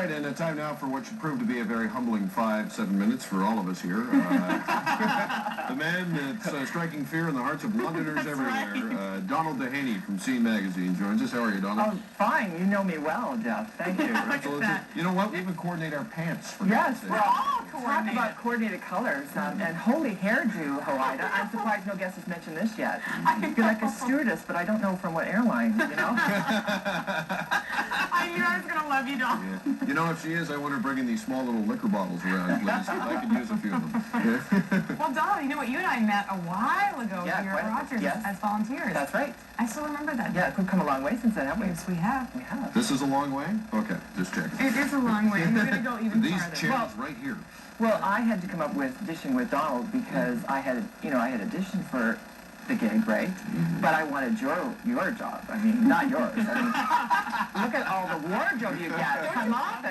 right, and time now for what should prove to be a very humbling 5-7 minutes for all of us here. The man that's striking fear in the hearts of Londoners everywhere, Donald Dehaney from Scene Magazine joins us. How are you, Donald? Oh, fine. You know me well, Jeff. Thank you. You know what? We even coordinate our pants. For yes, this we're all talk about coordinated colors and holy hairdo, Hoida. I'm surprised no guest has mentioned this yet. I feel like a stewardess, but I don't know from what airline, you know? I knew I was going to love you, Don. Yeah. You know, if she is, I want her bringing these small little liquor bottles around, please. I could use a few of them. Yeah. Well, Donald, you know what? You and I met a while ago here at Rogers as volunteers. That's right. I still remember that. Yeah, we've come a long way since then, haven't we? Yes, we have. We have. This is a long way? Okay, just checking. It is a long way. We're going to go even these farther. chairs right here. Well, I had to come up with auditioning with Donald because I had auditioned for the gig, right? Mm-hmm. But I wanted your job. I mean, not yours. I mean, look at all the wardrobe you get. Come on.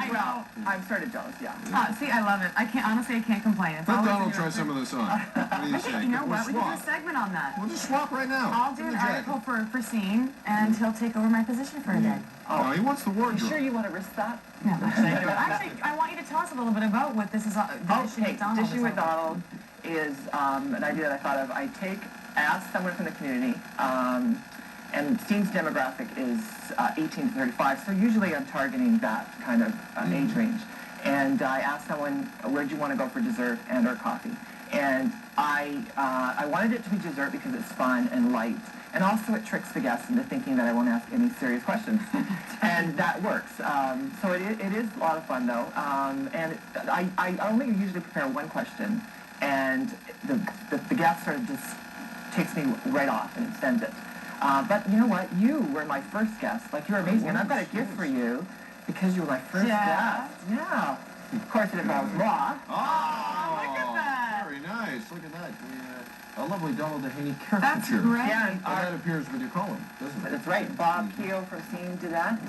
Well, I'm sort of jealous, yeah. See, I love it. I can't complain. It's Let Donald try some of this on. What do you say? You know what? We can do a segment on that. We'll just swap right now. I'll do an article for Scene, and he'll take over my position for a day. Oh, he wants the wardrobe. You sure you want to risk that? No. Actually, I want you to tell us a little bit about what this is. Dishing with Donald is an idea that I thought of. I ask someone from the community, and Scene's demographic is 18 to 35, so usually I'm targeting that kind of age range. And I asked someone, where do you want to go for dessert and or coffee? And I wanted it to be dessert because it's fun and light. And also it tricks the guests into thinking that I won't ask any serious questions. And that works. So it is a lot of fun, though. And I only usually prepare one question. And the guest sort of just takes me right off and sends it. But you know what? You were my first guest. Like, you're amazing. And I've got a gift for you because you were my first guest. Yeah. Of course, it involves law. Oh, look at that. Very nice. Look at that. A lovely Donald Dehaney caricature. That's great. Yeah, that appears with your column, doesn't it? That's right. Bob Keogh from Scene did that.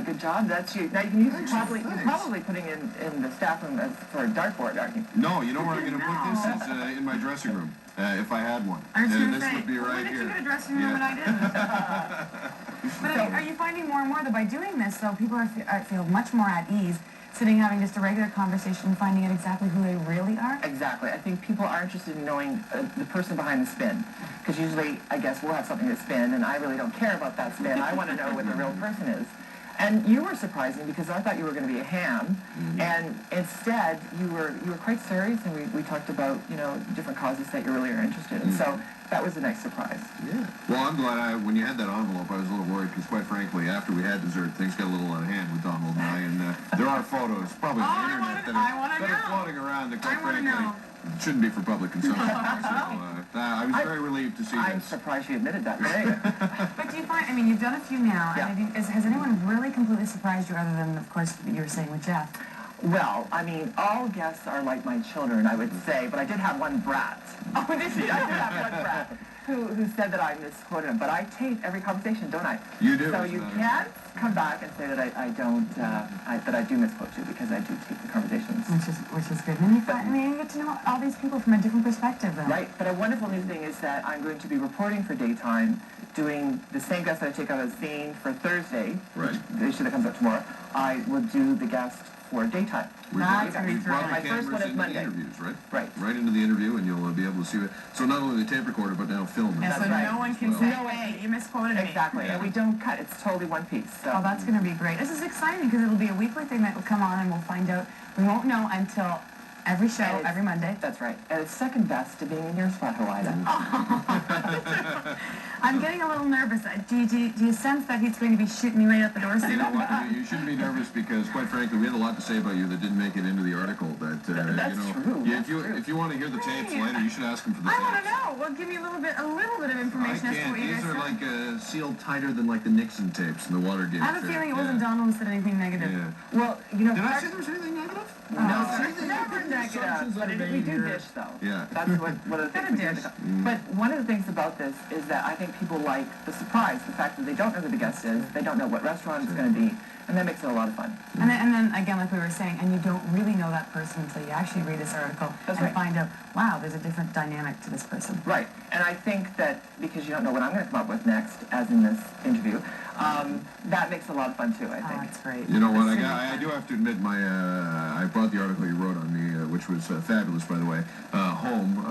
Good job. That's you. Now you can use it probably. You're probably putting in the staff room as for a dartboard, aren't you? No. You know where I'm going to put this? Is in my dressing room, if I had one. I was going to this say, would be right when did here. you get a dressing room and I didn't? But are you finding more and more that by doing this, though, people feel much more at ease, sitting having just a regular conversation, finding out exactly who they really are? Exactly. I think people are interested in knowing the person behind the spin. Because usually, I guess, we'll have something to spin, and I really don't care about that spin. I want to know what the real person is. And you were surprising because I thought you were going to be a ham, and instead you were quite serious, and we talked about, different causes that you really are interested in. So that was a nice surprise. Yeah. Well, I'm glad when you had that envelope, I was a little worried because, quite frankly, after we had dessert, things got a little out of hand with Donald and I, and there are photos probably on the internet that are floating around that, quite frankly, shouldn't be for public consumption. So, I was very relieved to see this. I'm surprised you admitted that today. But do you find, you've done a few now, and has anyone really completely surprised you other than, of course, you were saying with Jeff? Well, all guests are like my children, I would say, but I did have one brat. Oh, did you? I did have one brat who said that I misquoted him, but I tape every conversation, don't I? You do. So you can't come back and say that I don't, that I do misquote you, because I do tape the conversations. Which is good. And you get to know all these people from a different perspective, though. Right, but a wonderful new thing is that I'm going to be reporting for Daytime, doing the same guest that I take out of Scene for Thursday, the issue that comes out tomorrow. I will do the guest for Daytime. We brought my first one is Monday. Interviews, right? Right. Right into the interview, and you'll be able to see it. So not only the tape recorder, but now film. And so no one can say, hey, you misquoted me. Exactly, and we don't cut. It's totally one piece. So. Oh, that's going to be great. This is exciting because it'll be a weekly thing that will come on, and we'll find out. We won't know until every show, every Monday. That's right. And it's second best to being in your spot, Hoida. I'm getting a little nervous. Do you sense that he's going to be shooting me right out the door soon? You know what? You shouldn't be nervous because, quite frankly, we had a lot to say about you that didn't make it into the article. That's true. Yeah, if you want to hear the tapes later, you should ask him for the tapes. I want to know. Well, give me a little bit of information as to what you guys These are said. like sealed tighter than like the Nixon tapes and the Watergate. I have a feeling it wasn't Donald who said anything negative. Yeah. Well, Did I say there was anything negative? No, never negative. But we do dish, though. Yeah. That's one of the things we do. But one of the things about this is that I think people like the surprise, the fact that they don't know who the guest is, they don't know what restaurant it's going to be, and that makes it a lot of fun. And then again, like we were saying, and you don't really know that person until you actually read this article find out, wow, there's a different dynamic to this person. Right. And I think that because you don't know what I'm going to come up with next, as in this interview, that makes it a lot of fun too, I Oh, think. it's great. You know what? It's I do have to admit, I brought the article you wrote on me, which was fabulous, by the way, home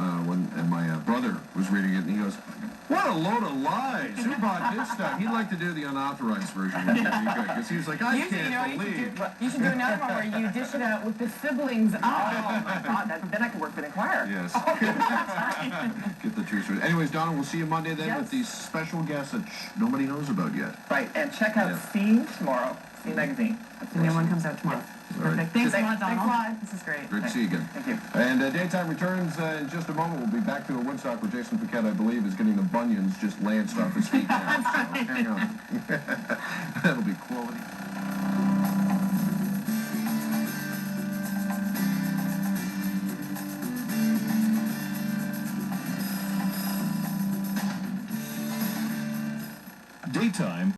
and my brother was reading it, and he goes, "What a load of lies! Who bought this stuff?" He'd like to do the unauthorized version, because he was like, "I can't believe." You should do another one where you dish it out with the siblings. Oh my God, then I could work for the Inquirer. Yes. Get the truth straight. Anyways, Donna, we'll see you Monday then with these special guests that nobody knows about yet. Right, and check out Scene tomorrow, Scene Magazine. The new one comes out tomorrow. Perfect. Thanks a lot, Donald. Thanks a lot. This is great. Great to see you again. Thank you. And Daytime returns in just a moment. We'll be back to a Woodstock where Jason Paquette, I believe, is getting the bunions just lanced off his feet now. So hang on.